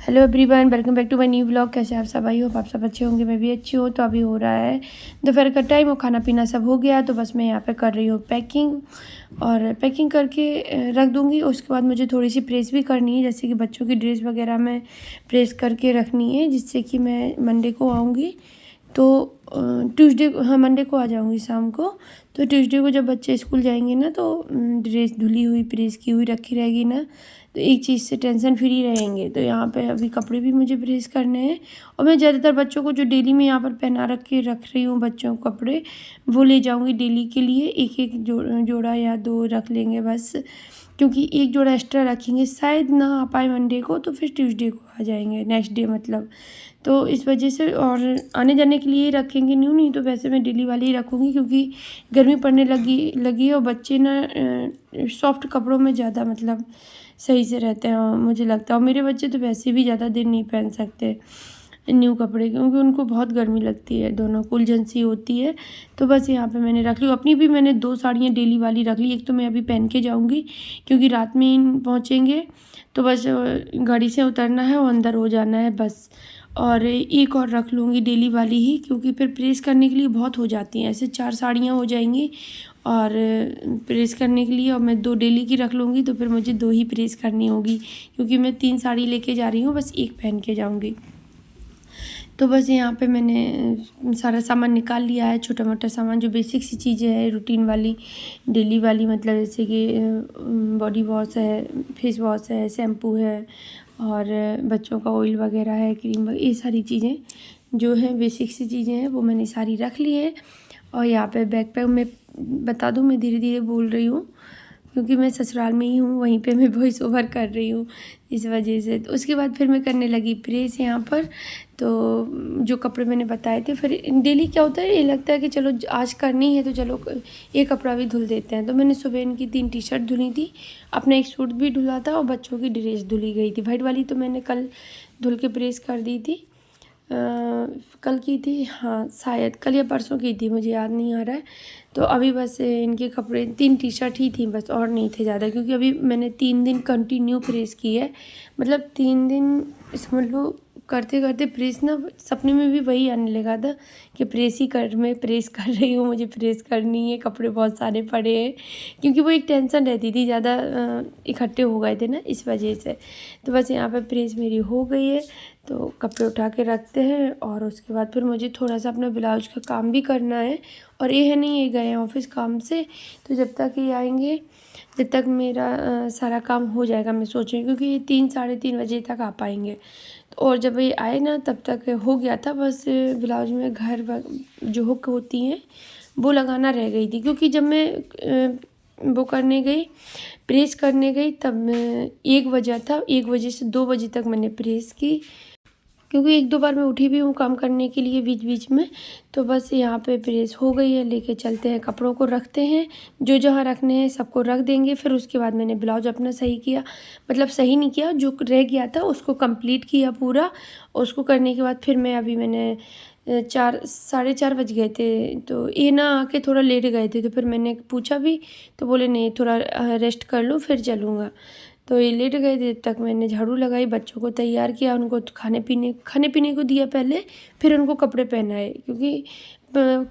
Hello everyone, welcome back to my new blog. कैसे आप सब? आई होप आप सब अच्छे होंगे, मैं भी अच्छी हूँ। तो अभी हो रहा है दोपहर का टाइम और खाना पीना सब हो गया। तो बस मैं यहाँ पे कर रही हूँ पैकिंग, और पैकिंग करके रख दूँगी। उसके बाद मुझे थोड़ी सी प्रेस भी करनी है, जैसे कि बच्चों की ड्रेस वगैरह में प्रेस करके रखनी है, जिससे कि मैं मंडे को आऊँगी तो ट्यूसडे, हाँ मंडे को आ जाऊँगी शाम को। तो ट्यूसडे को जब बच्चे स्कूल जाएंगे ना, तो ड्रेस धुली हुई प्रेस की हुई रखी रहेगी ना, तो एक चीज़ से टेंशन फ्री रहेंगे। तो यहाँ पे अभी कपड़े भी मुझे प्रेस करने हैं, और मैं ज़्यादातर बच्चों को जो डेली में यहाँ पर पहना रख रही हूँ बच्चों को कपड़े, वो ले जाऊँगी डेली के लिए। एक एक जोड़ा या दो रख लेंगे बस, क्योंकि एक जोड़ा एक्स्ट्रा रखेंगे, शायद ना आ पाए मंडे को, तो फिर ट्यूसडे को आ जाएंगे, नेक्स्ट डे मतलब। तो इस वजह से, और आने जाने के लिए रखेंगे न्यू, नहीं तो वैसे मैं डेली वाली ही रखूँगी, क्योंकि गर्मी पड़ने लगी है, और बच्चे ना सॉफ्ट कपड़ों में ज़्यादा मतलब सही से रहते हैं, और मुझे लगता है। और मेरे बच्चे तो वैसे भी ज़्यादा दिन नहीं पहन सकते न्यू कपड़े, क्योंकि उनको बहुत गर्मी लगती है, दोनों को उलझन सी होती है। तो बस यहाँ पे मैंने रख ली। अपनी भी मैंने 2 साड़ियाँ डेली वाली रख ली। एक तो मैं अभी पहन के जाऊँगी, क्योंकि रात में पहुँचेंगे, तो बस गाड़ी से उतरना है और अंदर हो जाना है बस। और एक और रख लूँगी डेली वाली ही, क्योंकि फिर प्रेस करने के लिए बहुत हो जाती हैं, ऐसे 4 साड़ियाँ हो जाएंगी और प्रेस करने के लिए। और मैं 2 डेली की रख लूँगी, तो फिर मुझे 2 ही प्रेस करनी होगी, क्योंकि मैं 3 साड़ी लेके जा रही हूँ, बस एक पहन के जाऊँगी। तो बस यहाँ पे मैंने सारा सामान निकाल लिया है, छोटा मोटा सामान जो बेसिक सी चीज़ें हैं, रूटीन वाली, डेली वाली, मतलब जैसे कि बॉडी वॉश है, फेस वॉश है, शैम्पू है, और बच्चों का ऑयल वगैरह है, क्रीम वगैरह, ये सारी चीज़ें जो है बेसिक सी चीज़ें हैं, वो मैंने सारी रख ली है। और यहाँ पे बैग पैक में बता दूँ, मैं धीरे धीरे बोल रही हूँ, क्योंकि मैं ससुराल में ही हूँ, वहीं पे मैं वॉइस ओवर कर रही हूँ, इस वजह से। तो उसके बाद फिर मैं करने लगी प्रेस यहाँ पर। तो जो कपड़े मैंने बताए थे, फिर डेली क्या होता है, ये लगता है कि चलो आज करनी है तो चलो एक कपड़ा भी धुल देते हैं। तो मैंने सुबह इनकी 3 टी-शर्ट धुली थी, अपना एक सूट भी धुला था, और बच्चों की ड्रेस धुली गई थी। वाइट वाली तो मैंने कल धुल के प्रेस कर दी थी, कल की थी, हाँ शायद कल या परसों की थी, मुझे याद नहीं आ रहा है। तो अभी बस इनके कपड़े 3 टी-शर्ट ही थी बस, और नहीं थे ज़्यादा, क्योंकि अभी मैंने 3 दिन कंटिन्यू प्रेस की है। मतलब 3 दिन समझ लो करते करते प्रेस ना, सपने में भी वही आने लगा था कि प्रेस ही कर, मैं प्रेस कर रही हूँ, मुझे प्रेस करनी है, कपड़े बहुत सारे पड़े हैं, क्योंकि वो एक टेंशन रहती थी, ज़्यादा इकट्ठे हो गए थे ना, इस वजह से। तो बस यहाँ पे प्रेस मेरी हो गई है, तो कपड़े उठा के रखते हैं, और उसके बाद फिर मुझे थोड़ा सा अपना ब्लाउज का काम भी करना है। और ये है नहीं, ये गए हैं ऑफिस काम से, तो जब तक ये आएंगे, जब तक मेरा सारा काम हो जाएगा, मैं सोच रही हूँ, क्योंकि ये 3 साढ़े 3 बजे तक आ पाएंगे। और जब ये आए ना, तब तक हो गया था। बस ब्लाउज में जो हुक होती हैं वो लगाना रह गई थी, क्योंकि जब मैं वो करने गई, प्रेस करने गई, तब 1 बजा था, 1 बजे से 2 बजे तक मैंने प्रेस की, क्योंकि 1-2 बार मैं उठी भी हूँ काम करने के लिए बीच बीच में। तो बस यहाँ पे प्रेस हो गई है, लेके चलते हैं, कपड़ों को रखते हैं, जो जहाँ रखने हैं सबको रख देंगे। फिर उसके बाद मैंने ब्लाउज अपना सही किया, मतलब सही नहीं किया, जो रह गया था उसको कंप्लीट किया पूरा। उसको करने के बाद फिर मैंने 4 साढ़े 4 बज गए थे, तो ये ना आके थोड़ा लेट गए थे, तो फिर मैंने पूछा भी, तो बोले नहीं थोड़ा रेस्ट कर लूँ फिर चलूँगा। तो ये लेट गए थे, तक मैंने झाड़ू लगाई, बच्चों को तैयार किया, उनको खाने पीने को दिया पहले, फिर उनको कपड़े पहनाए, क्योंकि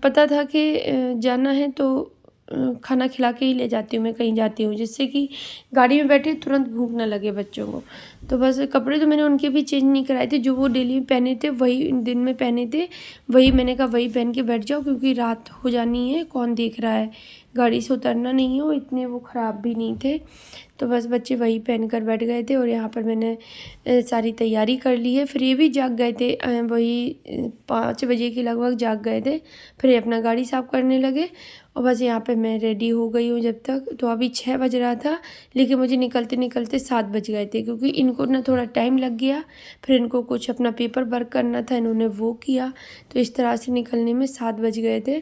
पता था कि जाना है, तो खाना खिला के ही ले जाती हूँ मैं कहीं जाती हूँ, जिससे कि गाड़ी में बैठे तुरंत भूख ना लगे बच्चों को। तो बस कपड़े तो मैंने उनके भी चेंज नहीं कराए थे, जो वो डेली में पहने थे, वही दिन में पहने थे, वही मैंने कहा वही पहन के बैठ जाओ, क्योंकि रात हो जानी है, कौन देख रहा है, गाड़ी से उतरना नहीं है, वो इतने वो ख़राब भी नहीं थे। तो बस बच्चे वही पहन कर बैठ गए थे, और यहाँ पर मैंने सारी तैयारी कर ली है। फिर ये भी जाग गए थे, वही 5 बजे के लगभग जाग गए थे। फिर ये अपना गाड़ी साफ़ करने लगे, और बस यहाँ पे मैं रेडी हो गई हूँ जब तक। तो अभी 6 बज रहा था, लेकिन मुझे निकलते निकलते 7 बज गए थे, क्योंकि इनको ना थोड़ा टाइम लग गया। फिर इनको कुछ अपना पेपर वर्क करना था, इन्होंने वो किया, तो इस तरह से निकलने में 7 बज गए थे।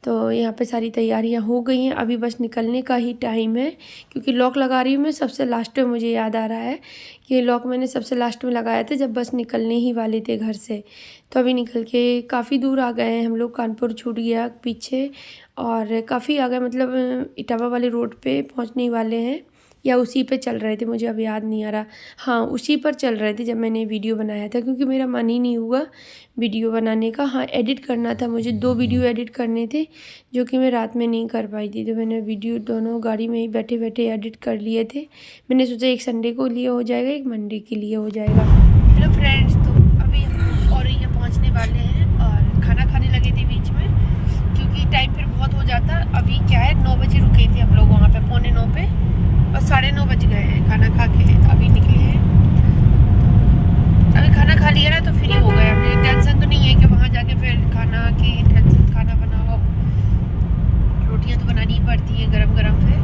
तो यहाँ पे सारी तैयारियाँ हो गई हैं, अभी बस निकलने का ही टाइम है, क्योंकि लॉक लगा रही हूँ मैं सबसे लास्ट में। मुझे याद आ रहा है कि लॉक मैंने सबसे लास्ट में लगाया था, जब बस निकलने ही वाले थे घर से। तो अभी निकल के काफ़ी दूर आ गए हैं हम लोग, कानपुर छूट गया पीछे, और काफ़ी आ गए, मतलब इटावा वाले रोड पे पहुँचने वाले हैं, या उसी पे चल रहे थे, मुझे अब याद नहीं आ रहा। हाँ, उसी पर चल रहे थे जब मैंने वीडियो बनाया था, क्योंकि मेरा मन ही नहीं हुआ वीडियो बनाने का। हाँ, एडिट करना था मुझे, 2 वीडियो एडिट करने थे जो कि मैं रात में नहीं कर पाई थी। तो मैंने वीडियो दोनों गाड़ी में ही बैठे बैठे एडिट कर लिए थे। मैंने सोचा एक संडे को लिए हो जाएगा, एक मंडे के लिए हो जाएगा। हेलो फ्रेंड्स, तो अभी हम औरैया पहुँचने वाले हैं और खाना खाने लगे थे बीच में, क्योंकि टाइम फिर बहुत हो जाता। अभी क्या है, 9 बजे रुके थे हम लोग वहाँ पे, 8:45 पे, और 9:30 बज गए हैं। खाना खा के अभी निकले हैं। अभी खाना खा लिया ना तो फ्री हो गए। अभी टेंशन तो नहीं है कि वहाँ जाके फिर खाना की टेंशन, खाना बनाओ, रोटियाँ तो बनानी ही पड़ती हैं गरम गरम फिर।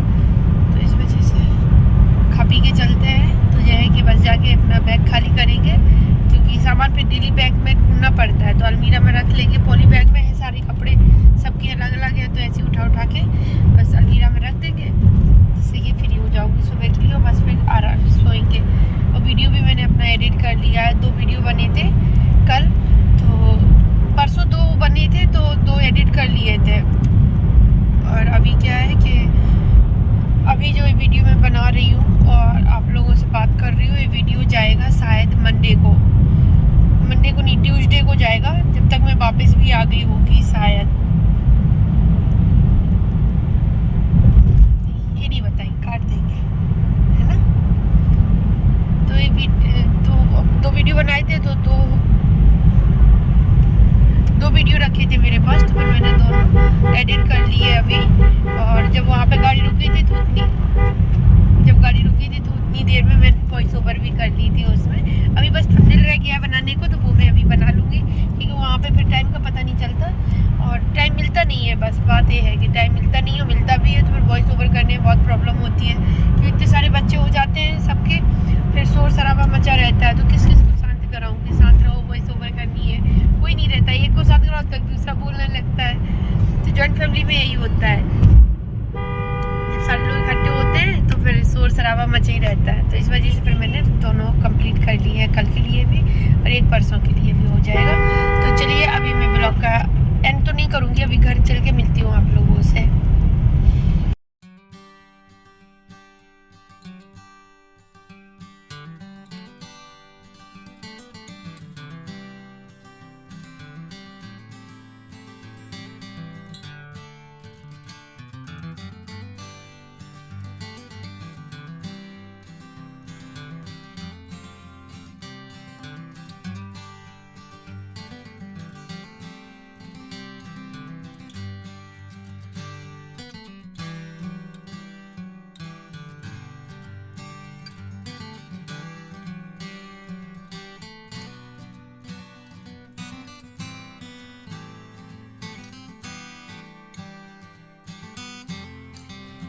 तो इस वजह से खा पी के चलते हैं। तो यह है कि बस जाके अपना बैग खाली करेंगे, क्योंकि सामान फिर डेली बैग में ढूंढना पड़ता है। तो अलमीरा में रख लेंगे, पॉली बैग में है सारे कपड़े, सबके अलग अलग है, तो ऐसे उठा उठा के बस अलमीरा में रख देंगे, जिससे ये फ्री हो जाऊँगी सुबह के लिए। बस फिर आराम सोएंगे। और वीडियो भी मैंने अपना एडिट कर लिया है। 2 वीडियो बने थे कल, तो परसों 2 बने थे, तो 2 एडिट कर लिए थे। और अभी क्या है कि अभी जो वीडियो मैं बना रही हूँ और आप लोगों से बात कर रही हूँ, ये वीडियो जाएगा शायद मंडे को नहीं, ट्यूसडे को जाएगा, जब तक मैं वापस भी आ गई होगी शायद। ये नहीं बताएं, काट देंगे, है ना। तो ये तो 2 वीडियो बनाए थे, तो 2 वीडियो रखे थे मेरे पास, तो फिर मैंने दोनों एडिट कर लिए अभी। और जब वहाँ पे गाड़ी रुकी थी तो उतनी देर में मैंने वॉइस ओवर भी कर ली थी उसमें। अभी बस थंबनेल रह गया बनाने को, तो वो मैं अभी बना लूँगी, क्योंकि वहाँ पे फिर टाइम का पता नहीं चलता और टाइम मिलता नहीं है। बस बात ये है कि टाइम मिलता नहीं है, मिलता भी है तो फिर वॉइस ओवर करने में बहुत प्रॉब्लम होती है, क्योंकि इतने सारे बच्चे हो जाते हैं सबके, फिर शोर शराबा मचा रहता है। तो किस किस को शांत कराऊँगी, शांत रहो, वॉइस ओवर करनी है, कोई नहीं रहता। एक को शांत कराओ तक दूसरा बोलने लगता है। तो जॉइंट फैमिली में यही होता है, सारे लोग इकट्ठे होते हैं तो फिर शोर शराबा मचा ही रहता है। तो इस वजह से फिर मैंने दोनों कंप्लीट कर लिए हैं, कल के लिए भी और एक परसों के लिए भी हो जाएगा। तो चलिए, अभी मैं ब्लॉग का एंड तो नहीं करूँगी, अभी घर चल के मिलती हूँ आप लोगों से।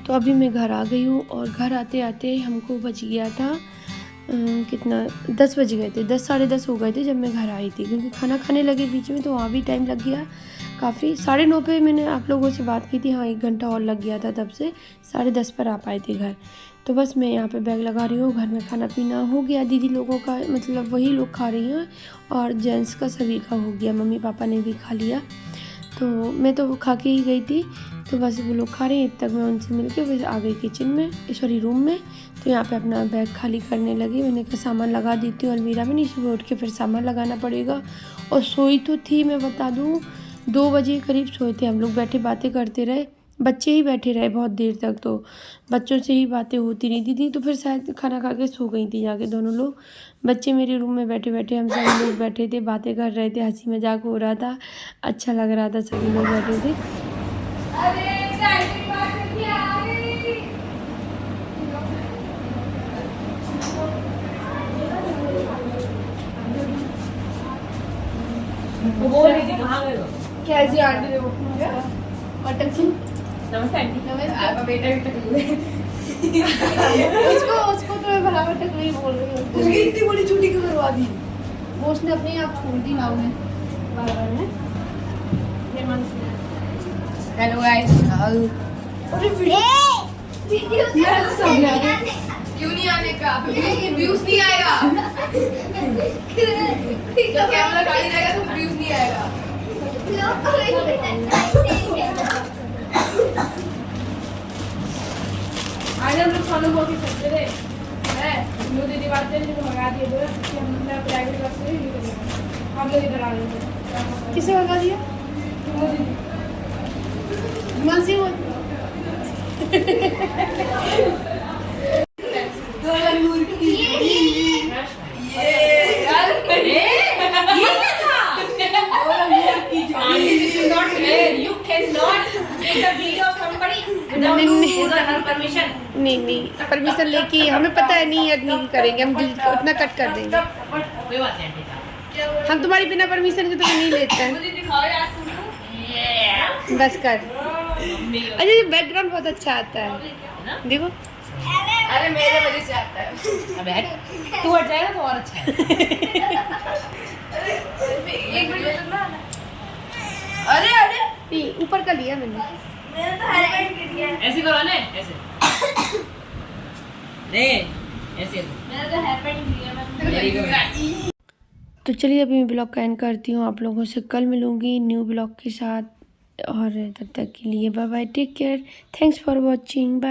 तो अभी मैं घर आ गई हूँ और घर आते आते हमको बज गया था कितना, 10 बज गए थे, 10 साढ़े 10 हो गए थे जब मैं घर आई थी, क्योंकि खाना खाने लगे बीच में, तो वहाँ भी टाइम लग गया काफ़ी। 9:30 पे मैंने आप लोगों से बात की थी, हाँ 1 घंटा और लग गया था, तब से 10:30 पर आ पाए थे घर। तो बस मैं यहाँ पे बैग लगा रही हूँ, घर में खाना पीना हो गया दीदी लोगों का, मतलब वही लोग खा रही हैं, और जेंट्स का सभी का हो गया, मम्मी पापा ने भी खा लिया। तो मैं तो खा के ही गई थी, तो बस वो लोग खा रहे हैं, तब तक मैं उनसे मिलके फिर आ गई किचन में, सॉरी रूम में। तो यहाँ पे अपना बैग खाली करने लगी। मैंने कहा सामान लगा देती हूँ अलमीरा में, नहीं सुबह उठ के फिर सामान लगाना पड़ेगा। और सोई तो थी, मैं बता दूँ 2 बजे करीब सोए थे हम लोग, बैठे बातें करते रहे, बच्चे ही बैठे रहे बहुत देर तक, तो बच्चों से ही बातें होती रहती थी। तो फिर शायद खाना खा के सो गई थी जाके दोनों लोग। बच्चे मेरे रूम में बैठे बैठे, हम सभी लोग बैठे थे, बातें कर रहे थे, हंसी मजाक हो रहा था, अच्छा लग रहा था, सभी लोग बैठे थे। कैसी आंटी देखो, नमस्ते आंटी। नमस्ते बेटा उसको तो मैं भला बेटा नहीं बोल रही हूँ, उसकी इतनी बड़ी छुट्टी क्यों करवा दी, वो उसने अपने आप छोड़ दी ना उन्हें बार-बार में। हेलो गाइस, अरे वीडियो क्यों नहीं आने का, व्यूज नहीं आएगा, कैमरा खाली रहेगा तो व्यूज नहीं आएगा। आज हम लोग सोनू बुआ की छत पे थे है न्यू दीदी बात थे जो भगा दिए बोला कि हम अपना प्राइवेट बस से ही निकलेंगे हम लोग इधर आ रहे थे किसे भगा दिया न्यू दीदी मनसी वो नहीं परमिशन लेके हमें पता है नहीं नहीं करेंगे हम उतना कट कर देंगे कोई बात नहीं। हम तुम्हारी बिना परमिशन के तो नहीं लेते हैं बस कर अच्छा ये बैकग्राउंड बहुत अच्छा आता है देखो अरे मेरे वजह से आता है। अबे तू हट जाएगा तो और अच्छा है। एक मिनट ना अरे अरे ऊपर का लिया मैंने ऐसे करो ना ऐसे नहीं ऐसे मैंने तो हेयर बैंड लिया। तो चलिए अभी मैं ब्लॉग का एंड करती हूँ आप लोगों से कल मिलूंगी न्यू ब्लॉग के साथ और तब तक के लिए bye bye take care thanks for watching bye.